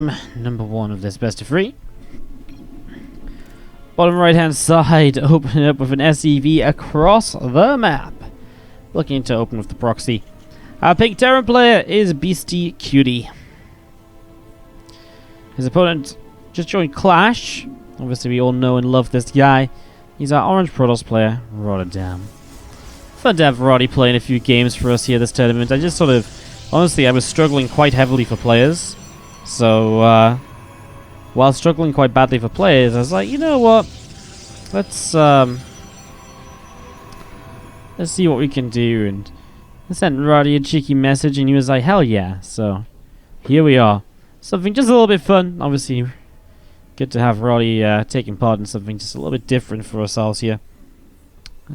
Number 1 of this best of 3. Bottom right hand side, open up with an SEV across the map. Looking to open with the proxy. Our pink Terran player is Beastie Cutie. His opponent just joined Clash. Obviously we all know and love this guy. He's our orange Protoss player, Rotterdam. Fun to have Roddy playing a few games for us here this tournament. I just sort of, honestly, I was struggling quite heavily for players. So, while struggling quite badly for players, I was like, you know what? Let's see what we can do. And I sent Roddy a cheeky message, and he was like, hell yeah. So, here we are. Something just a little bit fun. Obviously, good to have Roddy taking part in something just a little bit different for ourselves here.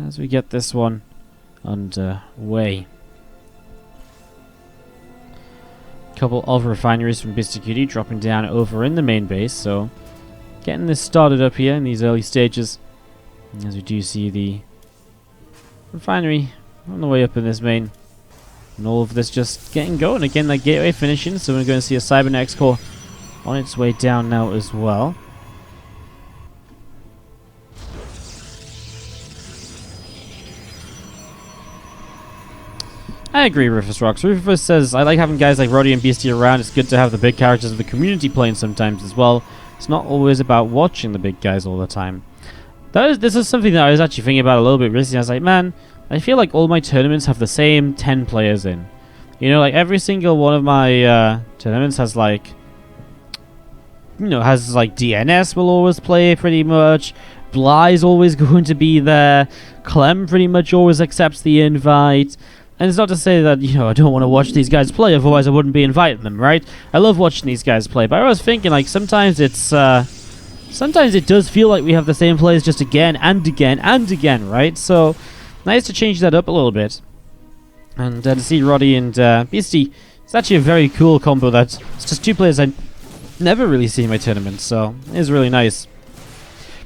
As we get this one underway. Couple of refineries from Beastie Cutie dropping down over in the main base, so getting this started up here in these early stages. As we do see the refinery on the way up in this main, and all of this just getting going. Again, that gateway finishing, so we're going to see a Cybernetics core on its way down now as well. I agree, Rufus Rocks. Rufus says, I like having guys like Roddy and Beastie around. It's good to have the big characters of the community playing sometimes as well. It's not always about watching the big guys all the time. This is something that I was actually thinking about a little bit recently. I was like, man, I feel like all my tournaments have the same 10 players in. You know, like every single one of my tournaments has like, you know, has like DNS will always play pretty much. Bly's always going to be there. Clem pretty much always accepts the invite. And it's not to say that, you know, I don't want to watch these guys play, otherwise I wouldn't be inviting them, right? I love watching these guys play, but I was thinking, like, sometimes it's, sometimes it does feel like we have the same players just again and again and again, right? So, nice to change that up a little bit. And to see Roddy and Beastie, it's actually a very cool combo that it's just two players I never really see in my tournament, so it is really nice.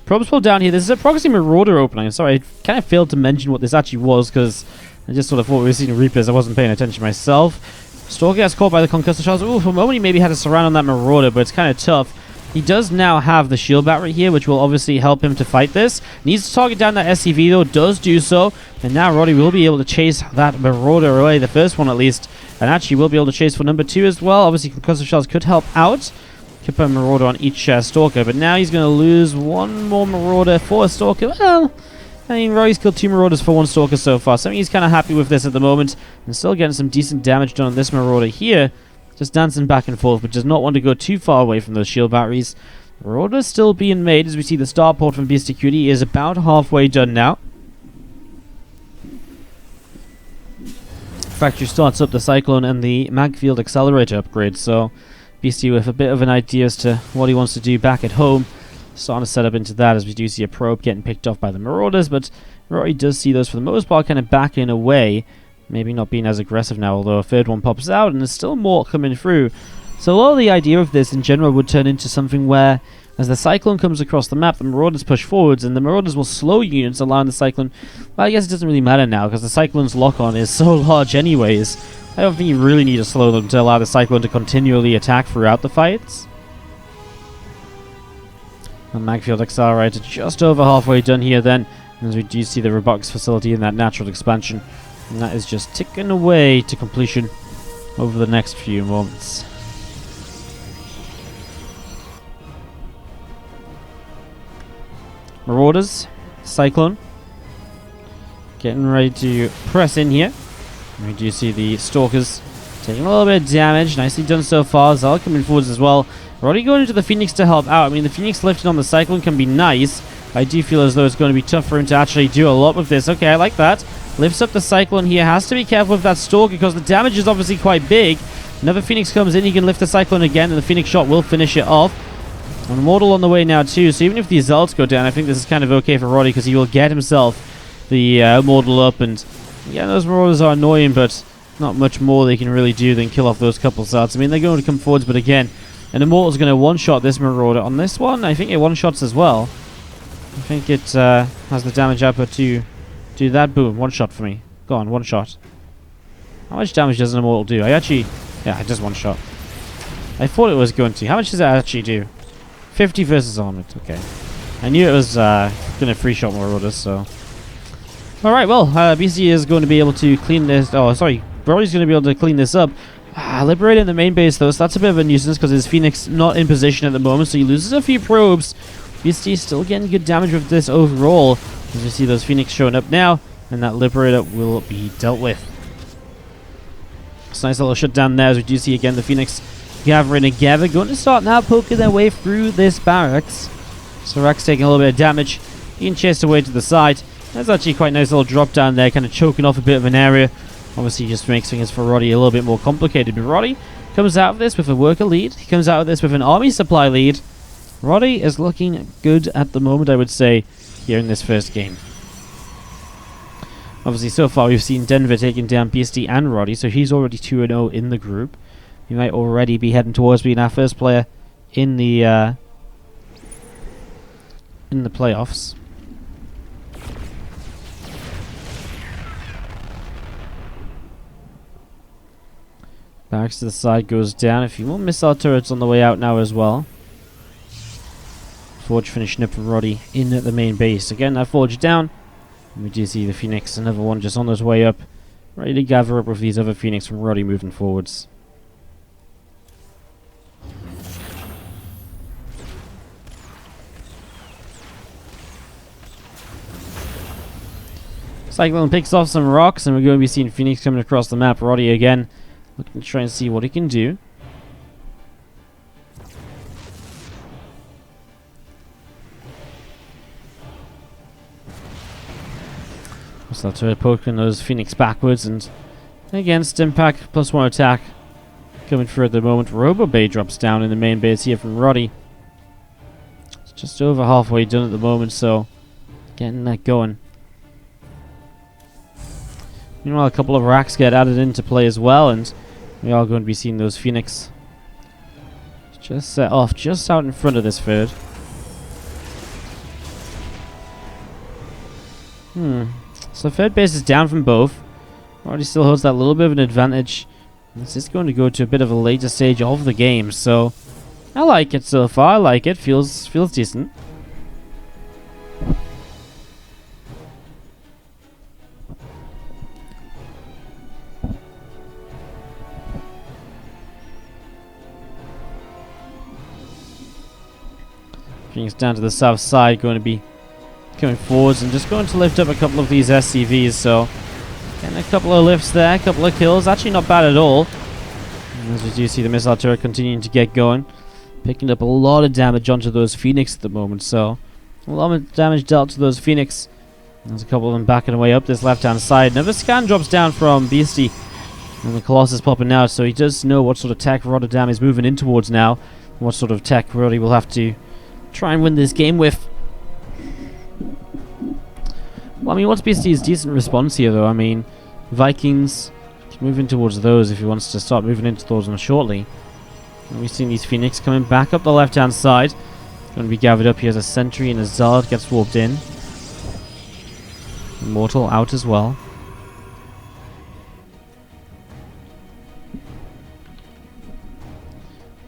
Probes pulled down here. This is a Proxy Marauder opening. Sorry, I kind of failed to mention what this actually was, because I just sort of thought we were seeing Reapers. I wasn't paying attention myself. Stalker gets caught by the Concussor Shells. Ooh, for a moment he maybe had a surround on that Marauder, but it's kind of tough. He does now have the shield battery here, which will obviously help him to fight this. Needs to target down that SCV though, does do so. And now Roddy will be able to chase that Marauder away, the first one at least. And actually will be able to chase for number 2 as well. Obviously Concussor Shells could help out. Could put a Marauder on each Stalker, but now he's going to lose one more Marauder for a Stalker. Well, I mean, Roddy's killed 2 Marauders for 1 Stalker so far, so he's kind of happy with this at the moment, and still getting some decent damage done on this Marauder here. Just dancing back and forth, but does not want to go too far away from those shield batteries. Marauder's still being made, as we see the starport from Beastie Cutie is about halfway done now. Factory starts up the Cyclone and the Magfield Accelerator upgrade, so Beastie with a bit of an idea as to what he wants to do back at home. Starting to set up into that, as we do see a probe getting picked off by the Marauders, but Roddy does see those for the most part kind of backing away. Maybe not being as aggressive now, although a third one pops out and there's still more coming through. So a lot of the idea of this in general would turn into something where, as the Cyclone comes across the map, the Marauders push forwards and the Marauders will slow units allowing the Cyclone. Well, I guess it doesn't really matter now because the Cyclone's lock-on is so large anyways. I don't think you really need to slow them to allow the Cyclone to continually attack throughout the fights. The Magfield Accelerator just over halfway done here then, as we do see the robotics facility in that natural expansion. And that is just ticking away to completion over the next few moments. Marauders, Cyclone, getting ready to press in here. And we do see the Stalkers taking a little bit of damage. Nicely done so far. Zal coming forwards as well. Roddy going into the Phoenix to help out. I mean, the Phoenix lifted on the Cyclone can be nice. I do feel as though it's going to be tough for him to actually do a lot with this. Okay, I like that. Lifts up the Cyclone here. Has to be careful with that Stalker because the damage is obviously quite big. Another Phoenix comes in. He can lift the Cyclone again, and the Phoenix shot will finish it off. And Immortal on the way now too. So even if the Zealots go down, I think this is kind of okay for Roddy because he will get himself the Immortal up. And yeah, those Marauders are annoying, but not much more they can really do than kill off those couple Zealots. I mean, they're going to come forwards, but again, an Immortal's going to one-shot this Marauder. On this one, I think it one-shots as well. I think it has the damage output to do that. Boom, one-shot for me. Go on, one-shot. How much damage does an Immortal do? Yeah, just one-shot. I thought it was going to. How much does it actually do? 50 versus armored. Okay. I knew it was going to free shot Marauders, so... Alright, well, BC is going to be able to clean this... Oh, sorry. Broly's going to be able to clean this up. Liberating the main base, though, so that's a bit of a nuisance because his Phoenix not in position at the moment, so he loses a few probes. BC is still getting good damage with this overall. As you see those Phoenix showing up now, and that Liberator will be dealt with. It's a nice little shutdown there, as we do see again the Phoenix gathering together, going to start now poking their way through this barracks. So Rex taking a little bit of damage, being chased away to the side. That's actually quite a nice little drop down there, kind of choking off a bit of an area. Obviously just makes things for Roddy a little bit more complicated. But Roddy comes out of this with a worker lead. He comes out of this with an army supply lead. Roddy is looking good at the moment, I would say, here in this first game. Obviously, so far we've seen Denver taking down BSD and Roddy, so he's already 2-0 in the group. He might already be heading towards being our first player in the playoffs. Barracks to the side goes down. A few more missile turrets on the way out now as well. Forge finishing up for Roddy in at the main base. Again, that Forge down. And we do see the Phoenix, another one just on his way up. Ready to gather up with these other Phoenix from Roddy moving forwards. Cyclone picks off some rocks, and we're going to be seeing Phoenix coming across the map. Roddy again, looking to try and see what he can do. So that's poking those Phoenix backwards, and again, Stimpack +1 attack coming through at the moment. Robo Bay drops down in the main base here from Roddy. It's just over halfway done at the moment, so getting that going. Meanwhile, a couple of racks get added into play as well, and we are going to be seeing those Phoenix just set off just out in front of this third. So third base is down from both. Roddy still holds that little bit of an advantage. This is going to go to a bit of a later stage of the game, so I like it so far. I like it. Feels decent. Phoenix down to the south side, going to be coming forwards and just going to lift up a couple of these SCVs. So getting a couple of lifts there, a couple of kills. Actually not bad at all. And as we do see the missile turret continuing to get going, picking up a lot of damage onto those Phoenix at the moment. So a lot of damage dealt to those Phoenix. There's a couple of them backing away up this left hand side. Another scan drops down from Beastie, and the Colossus popping out, so he does know what sort of tech Rotterdam is moving in towards now, what sort of tech Roddy will have to try and win this game with. Well, I mean, what's BST's decent response here, though? I mean, Vikings can move in towards those if he wants to start moving into those ones shortly. And we've seen these Phoenix coming back up the left-hand side. Going to be gathered up here as a Sentry, and a Zard gets warped in. Immortal out as well.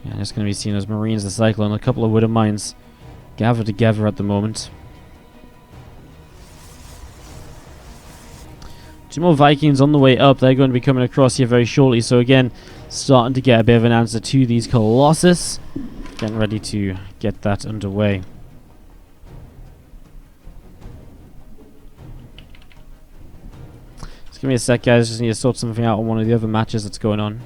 Yeah, just going to be seeing those Marines, the Cyclone, a couple of Widow Mines gathered together at the moment. Two more Vikings on the way up. They're going to be coming across here very shortly. So again, starting to get a bit of an answer to these Colossus. Getting ready to get that underway. Just give me a sec, guys. Just need to sort something out on one of the other matches that's going on.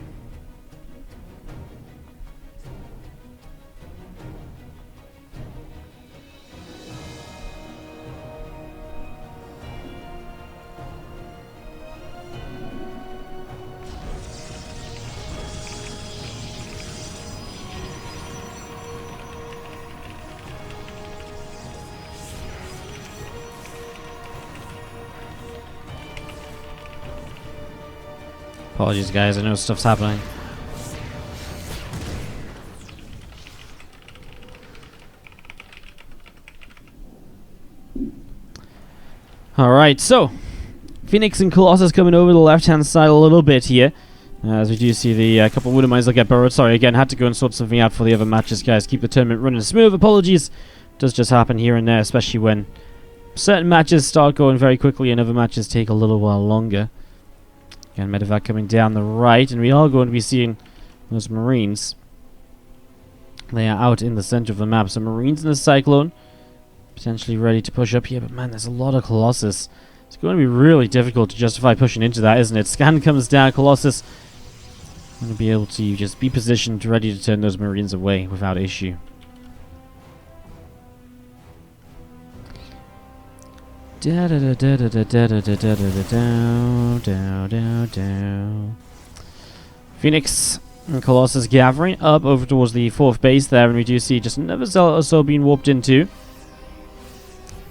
Apologies, guys. I know stuff's happening. Alright, so Phoenix and Colossus coming over the left-hand side a little bit here. As we do see the couple of wooden mines that get burrowed. Sorry, again, had to go and sort something out for the other matches, guys. Keep the tournament running smooth. Apologies. Does just happen here and there, especially when certain matches start going very quickly and other matches take a little while longer. Again, medevac coming down the right, and we are going to be seeing those Marines. They are out in the center of the map. So Marines in the Cyclone, potentially ready to push up here. But man, there's a lot of Colossus. It's going to be really difficult to justify pushing into that, isn't it? Scan comes down. Colossus going to be able to just be positioned, ready to turn those Marines away without issue. Phoenix and Colossus gathering up over towards the 4th base there, and we do see just another Zealot or so being warped into.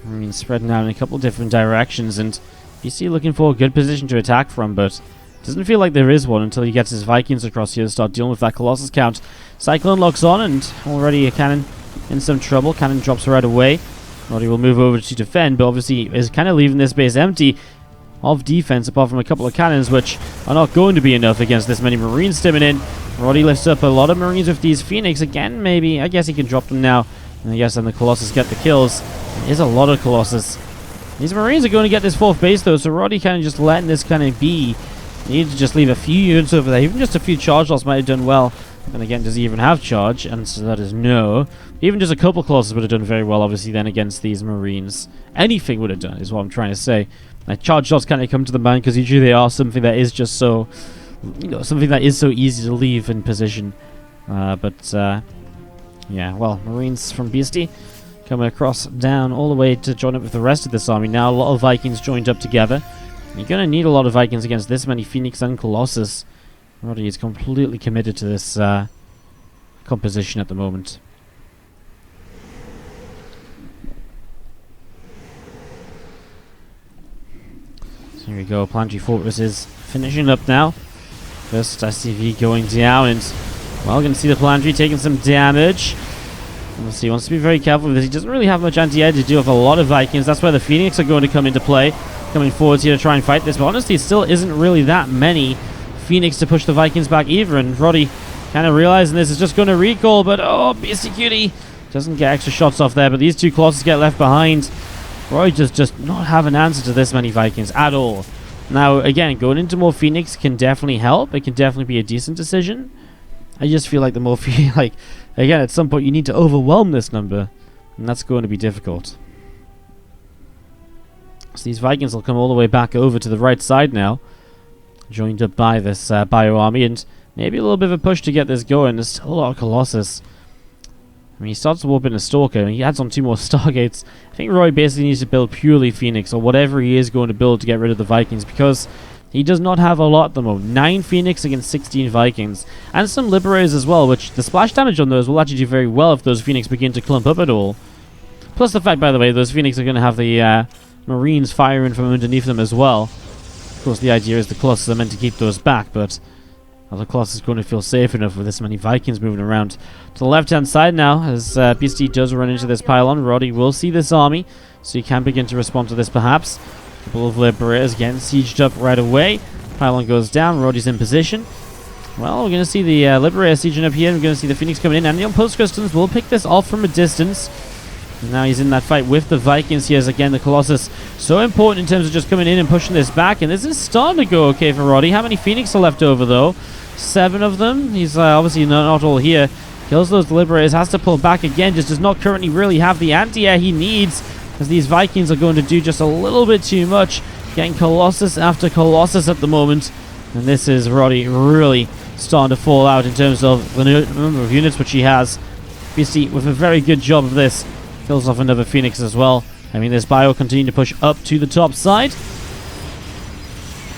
I mean, spreading out in a couple different directions, and you see looking for a good position to attack from, but doesn't feel like there is one until he gets his Vikings across here to start dealing with that Colossus count. Cyclone locks on, and already a cannon in some trouble. Cannon drops right away. Roddy will move over to defend, but obviously is kind of leaving this base empty of defense, apart from a couple of cannons, which are not going to be enough against this many Marines stimming in. Roddy lifts up a lot of Marines with these Phoenix. Again, maybe, I guess he can drop them now. And I guess then the Colossus get the kills. There's a lot of Colossus. These Marines are going to get this 4th base, though, so Roddy kind of just letting this kind of be. You need to just leave a few units over there. Even just a few charge lots might have done well. And again, does he even have charge? And so that is no. Even just a couple Colossus would have done very well, obviously, then against these Marines. Anything would have done, is what I'm trying to say. Like, charge shots kind of come to the mind, because usually they are something that is just so, something that is so easy to leave in position. Yeah, well, Marines from Beastie coming across down all the way to join up with the rest of this army. Now, a lot of Vikings joined up together. You're going to need a lot of Vikings against this many Phoenix and Colossus. Roddy is completely committed to this composition at the moment. So here we go, Planetary Fortress is finishing up now. First SCV going down, and well, going to see the Planetary taking some damage. We'll see, he wants to be very careful with this. He doesn't really have much anti-air to deal with a lot of Vikings. That's where the Phoenix are going to come into play, coming forwards here to try and fight this. But honestly, it still isn't really that many Phoenix to push the Vikings back either, and Roddy kind of realizing this is just going to recall, but oh, Beastie Cutie doesn't get extra shots off there, but these two Colossus get left behind. Roddy just not have an answer to this many Vikings at all. Now, again, going into more Phoenix can definitely help. It can definitely be a decent decision. I just feel like the more like, again, at some point you need to overwhelm this number, and that's going to be difficult. So these Vikings will come all the way back over to the right side now, joined up by this Bio army, and maybe a little bit of a push to get this going. There's still a lot of Colossus. I mean, he starts to warp in a Stalker, and he adds on 2 more Stargates. I think Roy basically needs to build purely Phoenix, or whatever he is going to build to get rid of the Vikings, because he does not have a lot at the moment. 9 Phoenix against 16 Vikings, and some Liberators as well, which the splash damage on those will actually do very well if those Phoenix begin to clump up at all. Plus the fact, by the way, those Phoenix are going to have the Marines firing from underneath them as well. Of course, the idea is the Colossus are meant to keep those back, but the Colossus is going to feel safe enough with this many Vikings moving around. To the left-hand side now, as Beastie does run into this pylon, Roddy will see this army, so he can begin to respond to this perhaps. A couple of Liberators getting sieged up right away. Pylon goes down, Roddy's in position. Well, we're going to see the Liberator sieging up here, and we're going to see the Phoenix coming in, and the Post Customs will pick this off from a distance. And now he's in that fight with the Vikings here, as again the Colossus so important in terms of just coming in and pushing this back, and this is starting to go okay for Roddy. How many Phoenix are left over though? 7 of them. He's obviously not all here. Kills those Liberators, has to pull back again, just does not currently really have the anti-air he needs, as these Vikings are going to do just a little bit too much, getting Colossus after Colossus at the moment. And this is Roddy really starting to fall out in terms of the number of units which he has. Beastie with a very good job of this. Kills off another Phoenix as well. I mean, this Bio continuing to push up to the top side.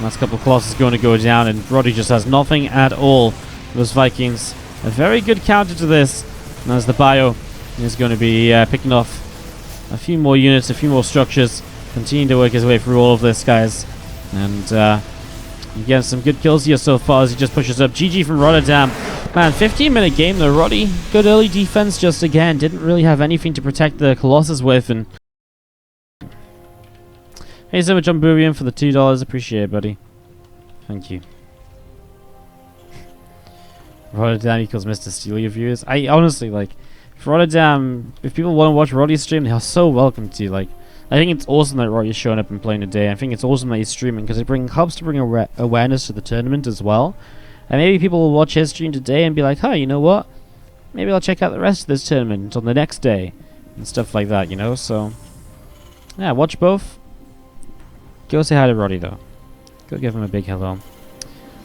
Last couple of Colossus going to go down, and Roddy just has nothing at all. Those Vikings, a very good counter to this. And as the Bio is going to be picking off a few more units, a few more structures, continuing to work his way through all of this, guys. And again, some good kills here so far as he just pushes up. GG from Rotterdam. Man, 15-minute game though, Roddy. Good early defense, just again, didn't really have anything to protect the Colossus with. And hey, so much on Burian for the $2. Appreciate it, buddy. Thank you. Rotterdam equals Mr. Steal your viewers. I honestly, like, if Rotterdam, if people want to watch Roddy's stream, they are so welcome to. Like, I think it's awesome that Roddy's showing up and playing today. I think it's awesome that he's streaming because it helps to bring awareness to the tournament as well. And maybe people will watch his stream today and be like, "Huh, you know what? Maybe I'll check out the rest of this tournament on the next day," and stuff like that, you know. So, yeah, watch both. Go say hi to Roddy though. Go give him a big hello.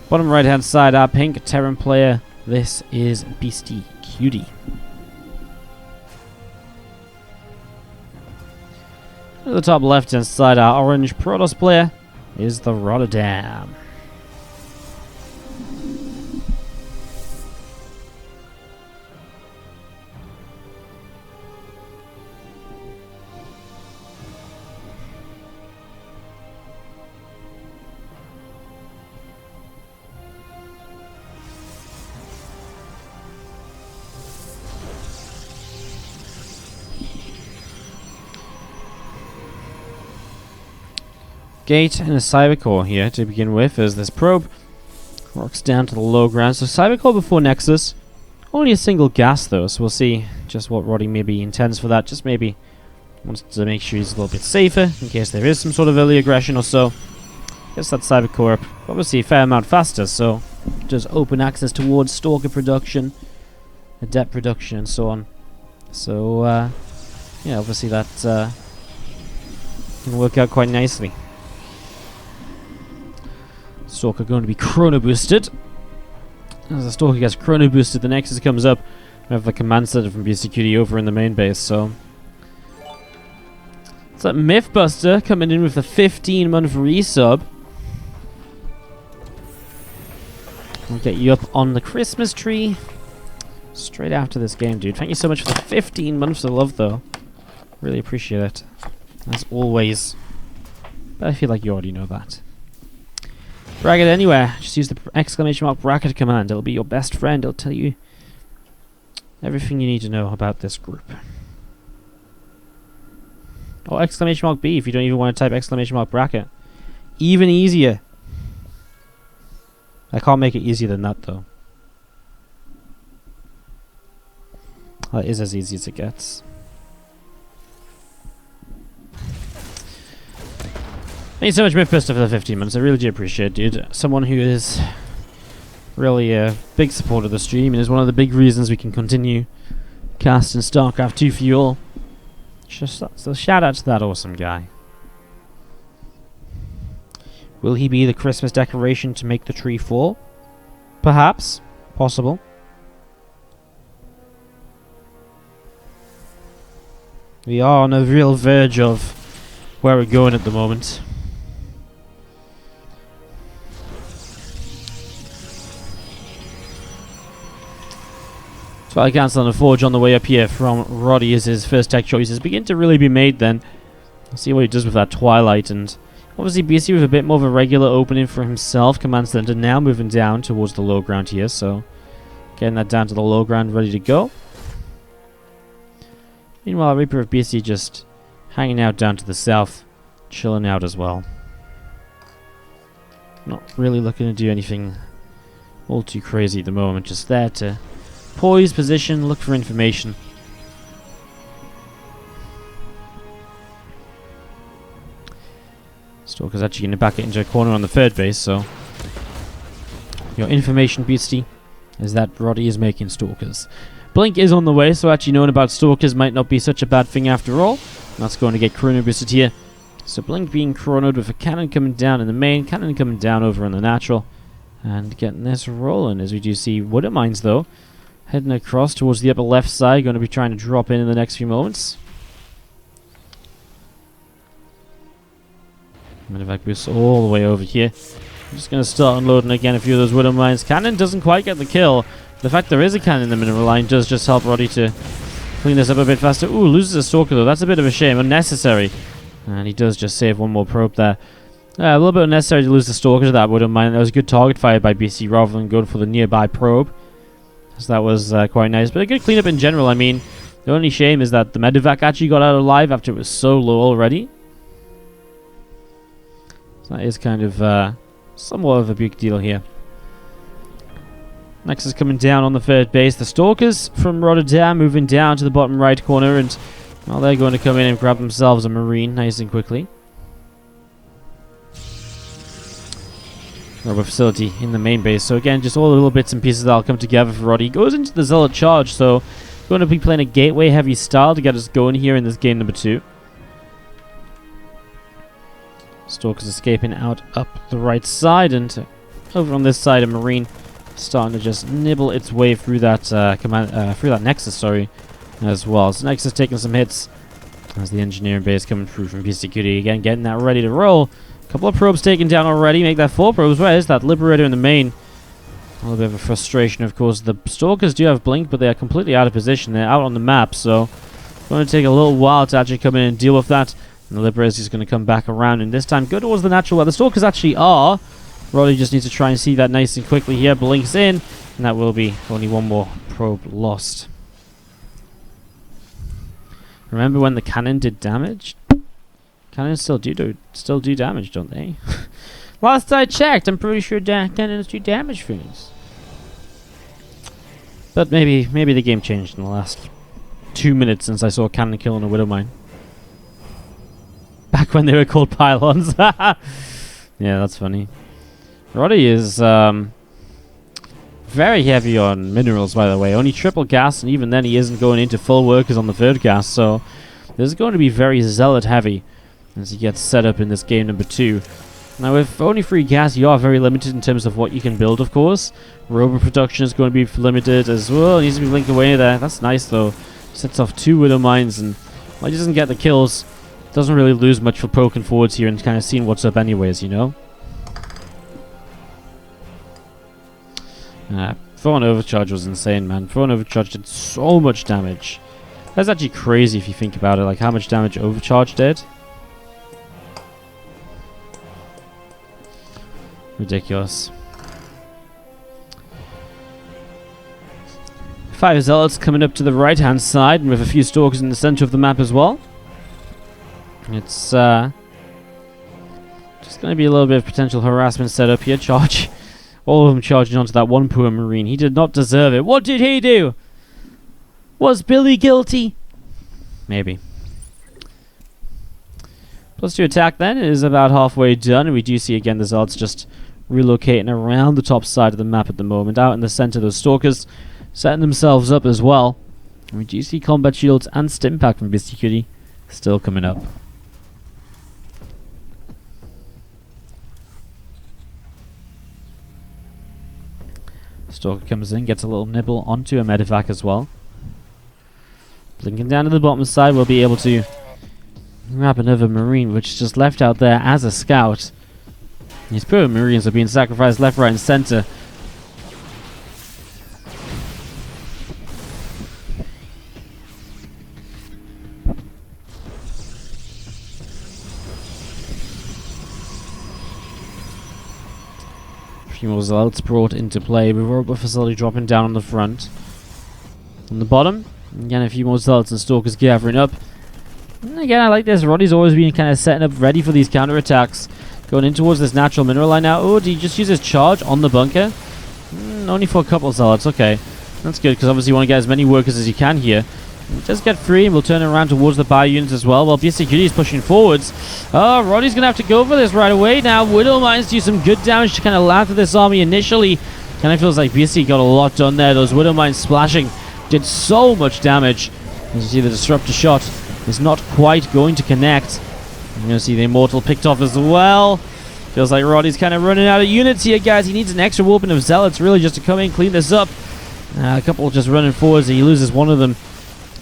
Bottom right hand side, our pink Terran player. This is Beastie Cutie. At the top left hand side, our orange Protoss player is the Rotterdam. Gate and a Cybercore here to begin with as this probe rocks down to the low ground. So Cybercore before Nexus. Only a single gas though, so we'll see just what Roddy maybe intends for that. Just maybe wants to make sure he's a little bit safer in case there is some sort of early aggression or so. Gets that Cybercore up obviously a fair amount faster, so it does open access towards Stalker production, Adept production and so on. So yeah, obviously that can work out quite nicely. Stalker going to be chrono boosted. As the Stalker gets chrono boosted, the Nexus comes up. We have the command center from BCQD over in the main base, so it's that Mythbuster coming in with the 15-month resub. We'll get you up on the Christmas tree straight after this game, dude. Thank you so much for the 15 months of love, though. Really appreciate it, as always. But I feel like you already know that. Bracket anywhere. Just use the exclamation mark bracket command. It'll be your best friend. It'll tell you everything you need to know about this group. Or exclamation mark B if you don't even want to type exclamation mark bracket. Even easier. I can't make it easier than that though. That is as easy as it gets. Thank you so much, Mythbuster, for the 15 months. I really do appreciate it, dude. Someone who is really a big supporter of the stream and is one of the big reasons we can continue casting StarCraft 2 for you all. So shout out to that awesome guy. Will he be the Christmas decoration to make the tree fall? Perhaps. Possible. We are on a real verge of where we're going at the moment. So I cancel on the Forge on the way up here from Roddy as his first tech choices begin to really be made then. I'll see what he does with that Twilight, and obviously BC with a bit more of a regular opening for himself. Command Center now moving down towards the low ground here, so getting that down to the low ground ready to go. Meanwhile, Reaper of BC just hanging out down to the south, chilling out as well. Not really looking to do anything all too crazy at the moment, just there to poise, position, look for information. Stalker's actually going to back it into a corner on the third base, so your information, Beastie, is that Roddy is making Stalkers. Blink is on the way, so actually knowing about Stalkers might not be such a bad thing after all. That's going to get chrono boosted here. So Blink being chronoed with a cannon coming down in the main, cannon coming down over in the natural, and getting this rolling as we do see Wooder Mines though. Heading across towards the upper left side, going to be trying to drop in the next few moments. Medevac boosts all the way over here. I'm just going to start unloading again a few of those Wooder Mines. Cannon doesn't quite get the kill. The fact there is a cannon in the mineral line does just help Roddy to clean this up a bit faster. Ooh, loses a Stalker though. That's a bit of a shame. Unnecessary. And he does just save one more probe there. A little bit unnecessary to lose the Stalker to that Wooder Mine. That was a good target fire by BC rather than going for the nearby probe. So that was quite nice, but a good cleanup in general. I mean, the only shame is that the Medevac actually got out alive after it was so low already. So that is kind of somewhat of a big deal here. Nexus coming down on the third base. The Stalkers from Rotterdam moving down to the bottom right corner, and well, they're going to come in and grab themselves a Marine nice and quickly. Rubber facility in the main base. So again, just all the little bits and pieces that'll come together for Roddy. He goes into the Zealot charge, so going to be playing a gateway heavy style to get us going here in this game number 2. Stalkers escaping out up the right side, and over on this side a Marine starting to just nibble its way through that through that Nexus, sorry, as well. So Nexus taking some hits as the engineering base coming through from PCQD again, getting that ready to roll. A couple of probes taken down already, make that 4 probes. Where is that Liberator in the main? A little bit of a frustration, of course. The Stalkers do have Blink, but they are completely out of position. They're out on the map, so it's going to take a little while to actually come in and deal with that. And the Liberator is going to come back around, and this time go towards the natural where the Stalkers actually are. Roddy just needs to try and see that nice and quickly here. Blinks in, and that will be only 1 more probe lost. Remember when the cannon did damage? Cannons still do damage, don't they? Last I checked, I'm pretty sure cannons do damage things. But maybe the game changed in the last 2 minutes since I saw a cannon killing a Widowmine. Back when they were called pylons. Yeah, that's funny. Roddy is very heavy on minerals, by the way. Only triple gas, and even then he isn't going into full workers on the 3rd gas, so this is going to be very Zealot heavy as he gets set up in this game number 2. Now, with only 3 gas, you are very limited in terms of what you can build, of course. Robo production is going to be limited as well. It needs to be linked away there. That's nice, though. Sets off 2 Widowmines, and well, he doesn't get the kills. Doesn't really lose much for poking forwards here and kind of seeing what's up anyways, you know? Thrown Overcharge was insane, man. Thrown Overcharge did so much damage. That's actually crazy if you think about it, like how much damage Overcharge did. Ridiculous. 5 Zealots coming up to the right hand side, and with a few Stalkers in the center of the map as well. It's just going to be a little bit of potential harassment set up here. Charge. All of them charging onto that one poor Marine. He did not deserve it. What did he do? Was Billy guilty? Maybe. +2 attack then is about halfway done, and we do see again the Zealots just relocating around the top side of the map at the moment. Out in the center, those Stalkers setting themselves up as well. And we do see combat shields and Stimpack from BCQD still coming up. Stalker comes in, gets a little nibble onto a medevac as well. Blinking down to the bottom side, we'll be able to grab another Marine, which is just left out there as a scout. These poor Marines are being sacrificed left, right, and center. More Zealots brought into play with Robot Facility dropping down on the front. On the bottom, again a few more Zealots and Stalkers gathering up. And again, I like this. Roddy's always been kind of setting up ready for these counterattacks. Going in towards this natural mineral line now. Oh, did he just use his charge on the bunker? Only for a couple of Zealots. Okay, that's good because obviously you want to get as many workers as you can here. Just get free and we'll turn around towards the bio units as well while BSCQD is pushing forwards. Oh, Roddy's going to have to go for this right away now. Widowmines do some good damage to kind of lather this army initially. Kind of feels like BSC got a lot done there. Those Widowmines splashing did so much damage. As you see, the Disruptor shot is not quite going to connect. You're going to see the Immortal picked off as well. Feels like Roddy's kind of running out of units here, guys. He needs an extra whooping of Zealots really just to come in and clean this up. A couple just running forwards. He loses one of them.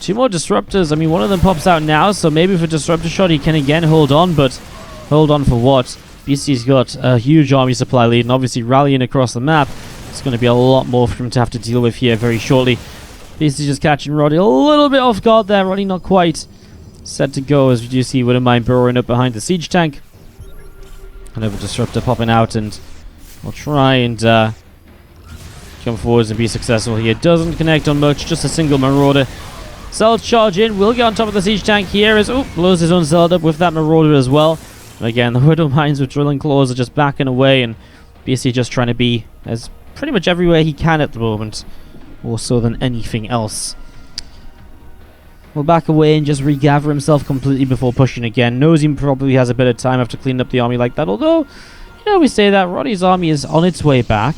2 more Disruptors. I mean, one of them pops out now, so maybe with a Disruptor shot he can again hold on, but hold on for what? BC's got a huge army supply lead, and obviously rallying across the map. It's going to be a lot more for him to have to deal with here very shortly. BC just catching Roddy a little bit off guard there. Roddy not quite set to go, as we do see Widowmine burrowing up behind the siege tank. Another Disruptor popping out, and we'll try and come forwards and be successful here. Doesn't connect on much, just a single Marauder. Zealots charge in, will get on top of the siege tank here as blows his own Zealot up with that Marauder as well. And again, the Widowmines with Drilling Claws are just backing away, and BC just trying to be as pretty much everywhere he can at the moment, more so than anything else. Will back away and just regather himself completely before pushing again. Knows he probably has a bit of time after cleaning up the army like that, although, you know, we say that Roddy's army is on its way back.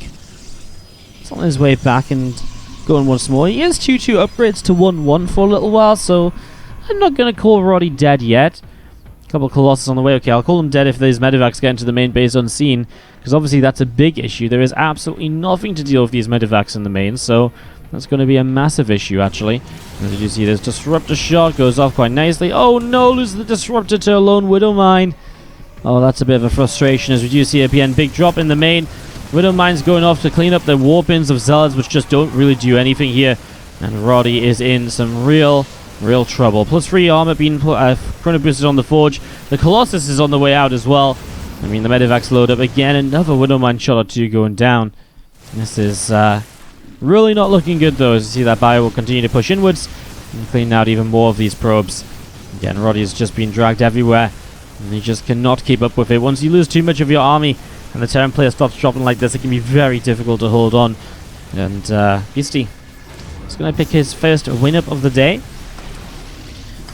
It's on his way back and going once more. He is 2-2 upgrades to 1-1 for a little while, so I'm not going to call Roddy dead yet. A couple of Colossus on the way. Okay, I'll call him dead if these medevacs get into the main base unseen, because obviously that's a big issue. There is absolutely nothing to deal with these medevacs in the main, so that's going to be a massive issue, actually. As you see, this Disruptor shot goes off quite nicely. Oh no, lose the Disruptor to a lone Widow Mine. Oh, that's a bit of a frustration, as we do see again, big drop in the main. Widow Mine's going off to clean up the war bins of Zealots, which just don't really do anything here. And Roddy is in some real trouble. Plus 3 armor being chrono boosted on the Forge. The Colossus is on the way out as well. I mean, the medevacs load up again. Another Widow Mine shot or 2 going down. This is really not looking good, though, as you see that Bio will continue to push inwards and clean out even more of these probes. Again, Roddy is just being dragged everywhere, and you just cannot keep up with it. Once you lose too much of your army and the Terran player stops dropping like this, it can be very difficult to hold on. And Beastie is going to pick his first win-up of the day.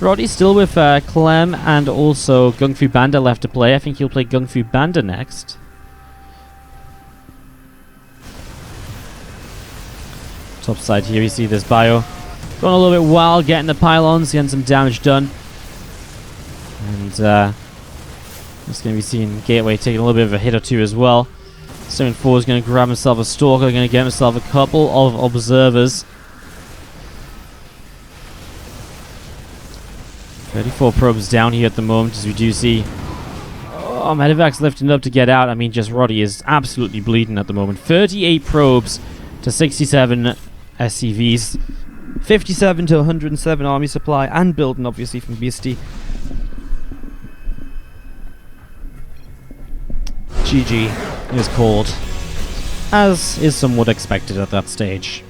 Roddy's still with Clem and also Gung Fu Banda left to play. I think he'll play Gung Fu Banda next. Top side here, you see this Bio going a little bit wild, getting the pylons, getting some damage done. And just going to be seeing Gateway taking a little bit of a hit or 2 as well. 7-4 is going to grab himself a Stalker, going to get himself a couple of Observers. 34 probes down here at the moment, as we do see. Oh, Medevac's lifting up to get out. I mean, just Roddy is absolutely bleeding at the moment. 38 probes to 67 SCVs. 57 to 107 army supply, and building, obviously, from Beastie. GG is called, as is somewhat expected at that stage.